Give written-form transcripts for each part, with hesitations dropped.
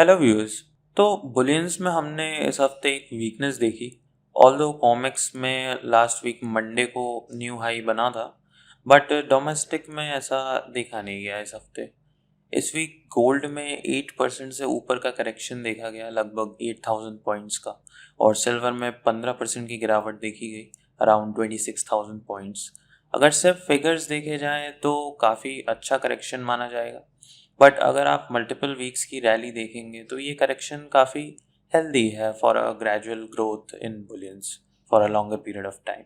Hello viewers. तो bullions में हमने इस हफ्ते एक वीकनेस देखी। ऑल्दो कॉमिक्स में लास्ट वीक मंडे को न्यू हाई बना था, बट डोमेस्टिक में ऐसा देखा नहीं गया इस हफ्ते। इस वीक गोल्ड में 8% से ऊपर का करेक्शन देखा गया, लगभग 8000 पॉइंट्स का। और सिल्वर में 15% की गिरावट देखी गई, अराउंड 26000 पॉइंट्स। अगर सिर्फ फिगर्स देखे जाएं तो काफ़ी अच्छा करेक्शन माना जाएगा, बट अगर आप मल्टीपल वीक्स की रैली देखेंगे तो ये करेक्शन काफ़ी हेल्दी है for a gradual growth in bullions for a longer period of time.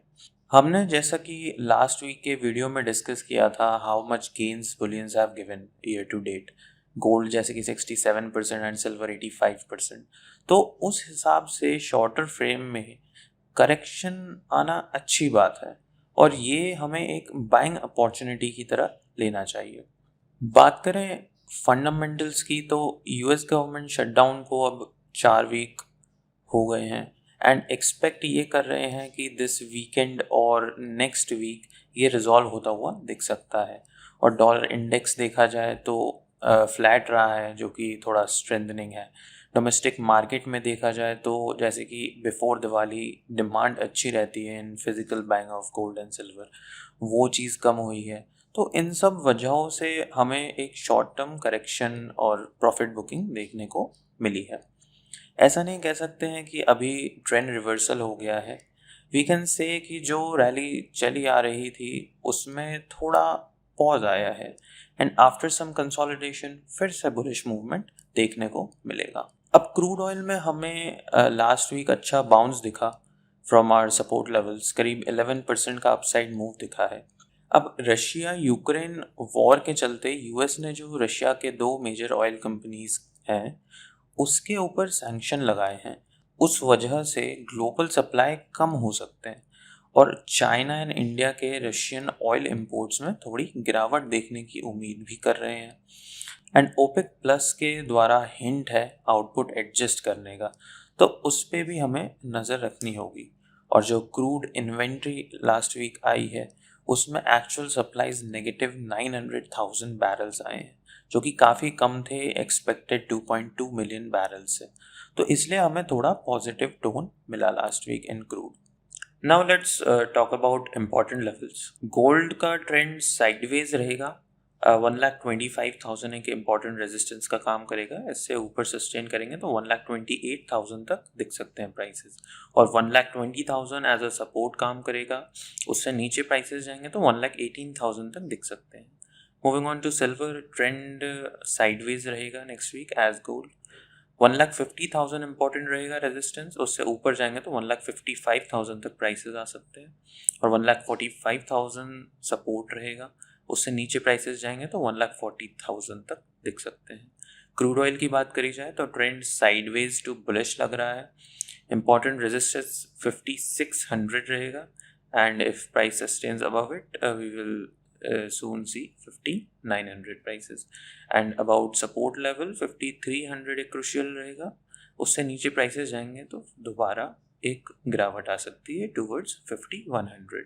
हमने जैसा कि लास्ट वीक के वीडियो में डिस्कस किया था how much gains bullions have given year to date, gold जैसे कि 67% एंड सिल्वर 85%। तो उस हिसाब से शॉर्टर फ्रेम में करेक्शन आना अच्छी बात है, और ये हमें एक बाइंग अपॉर्चुनिटी की तरह लेना चाहिए। बात करें फंडामेंटल्स की, तो यूएस गवर्नमेंट शटडाउन को अब 4 वीक हो गए हैं एंड एक्सपेक्ट ये कर रहे हैं कि दिस वीकेंड और नेक्स्ट वीक ये रिजॉल्व होता हुआ दिख सकता है। और डॉलर इंडेक्स देखा जाए तो फ्लैट रहा है, जो कि थोड़ा स्ट्रेंथनिंग है। डोमेस्टिक मार्केट में देखा जाए तो जैसे कि बिफोर दिवाली डिमांड अच्छी रहती है in physical buying of gold and silver, वो चीज़ कम हुई है। तो इन सब वजहों से हमें एक शॉर्ट टर्म करेक्शन और प्रॉफिट बुकिंग देखने को मिली है। ऐसा नहीं कह सकते हैं कि अभी ट्रेंड रिवर्सल हो गया है। वी कैन से कि जो रैली चली आ रही थी उसमें थोड़ा पॉज आया है एंड आफ्टर सम कंसोलिडेशन फिर से बुलिश मूवमेंट देखने को मिलेगा। अब क्रूड ऑयल में हमें लास्ट वीक अच्छा बाउंस दिखा फ्रॉम आवर सपोर्ट लेवल्स, करीब 11% का अपसाइड मूव दिखा है। अब रशिया यूक्रेन वॉर के चलते यूएस ने जो रशिया के 2 मेजर ऑयल कंपनीज हैं उसके ऊपर सैंक्शन लगाए हैं। उस वजह से ग्लोबल सप्लाई कम हो सकते हैं, और चाइना एंड इंडिया के रशियन ऑयल इंपोर्ट्स में थोड़ी गिरावट देखने की उम्मीद भी कर रहे हैं। एंड ओपेक प्लस के द्वारा हिंट है आउटपुट एडजस्ट करने का, तो उस पर भी हमें नज़र रखनी होगी। और जो क्रूड इन्वेंट्री लास्ट वीक आई है उसमें एक्चुअल सप्लाईज नेगेटिव 900,000 बैरल्स आए हैं, जो कि काफ़ी कम थे एक्सपेक्टेड 2.2 मिलियन बैरल से। तो इसलिए हमें थोड़ा पॉजिटिव टोन मिला last week in crude. Now let's talk about important levels. Gold का ट्रेंड साइडवेज रहेगा। 1,25,000 एक इम्पॉर्टेंट रेजिस्टेंस का काम करेगा, इससे ऊपर सस्टेन करेंगे तो 1,28,000 तक दिख सकते हैं प्राइसेस। और 1,20,000 एज अ सपोर्ट काम करेगा, उससे नीचे प्राइसेस जाएंगे तो 1,18,000 तक दिख सकते हैं। Moving on to silver, trend sideways रहेगा next week as gold. 1,50,000 important रहेगा रेजिस्टेंस, उससे ऊपर जाएंगे तो 1,55,000 तक प्राइसेस आ सकते हैं। और 1,45,000 सपोर्ट रहेगा, उससे नीचे प्राइसेस जाएंगे तो 1,40,000 तक दिख सकते हैं। क्रूड ऑयल की बात करी जाए तो ट्रेंड साइडवेज टू बुलिश लग रहा है। इंपॉर्टेंट रेजिस्टेंस 5,600 रहेगा, and if price sustains above it we will soon see 5,900 prices। And about support level 5,300 एक क्रुशियल रहेगा, उससे नीचे प्राइसेस जाएंगे तो दोबारा एक गिरावट आ सकती है टूवर्ड्स 5,100।